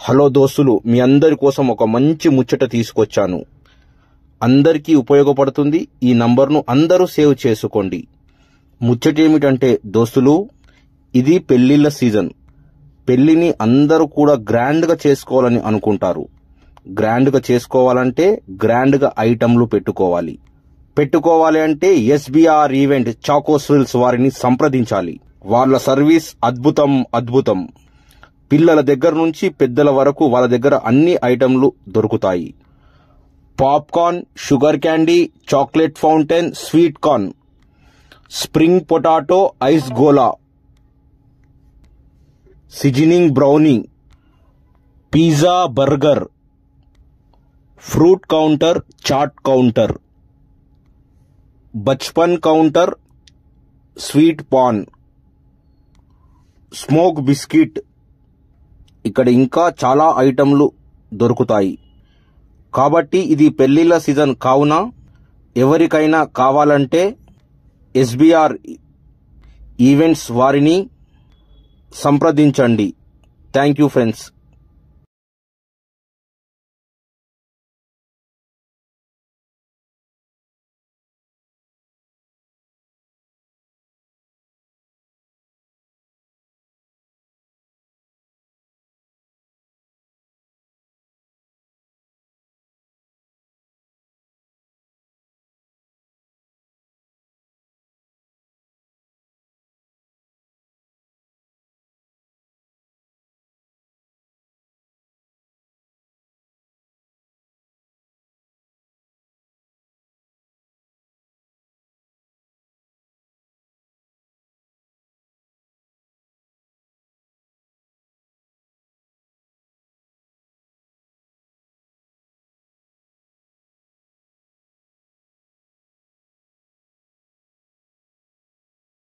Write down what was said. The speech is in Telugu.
హలో దోస్తులు, మీ అందరి కోసం ఒక మంచి ముచ్చట తీసుకొచ్చాను. అందరికీ ఉపయోగపడుతుంది. ఈ నంబర్ను అందరూ సేవ్ చేసుకోండి. ముచ్చట ఏమిటంటే దోస్తులు, ఇది పెళ్లిళ్ళ సీజన్. పెళ్లిని అందరూ కూడా గ్రాండ్గా చేసుకోవాలని అనుకుంటారు. గ్రాండ్గా చేసుకోవాలంటే గ్రాండ్గా ఐటమ్లు పెట్టుకోవాలి అంటే ఎస్బీఆర్ ఈవెంట్ చాకోస్విల్స్ వారిని సంప్రదించాలి. వాళ్ళ సర్వీస్ అద్భుతం. పిల్లల దగ్గర నుంచి పెద్దల వరకు వాళ్ళ దగ్గర అన్ని ఐటమ్లు దొరుకుతాయి. Popcorn, sugar candy, chocolate fountain, sweet corn, spring potato, ice gola, sizzling brownie, pizza, burger, fruit counter, chaat counter, Bachpan counter, sweet paan, smoke biscuit, ఇక్కడ ఇంకా చాలా ఐటమ్లు దొరుకుతాయి. కాబట్టి ఇది పెళ్లిళ్ళ సీజన్ కావున ఎవరికైనా కావాలంటే ఎస్బీఆర్ ఈవెంట్స్ వారిని సంప్రదించండి. Thank you friends.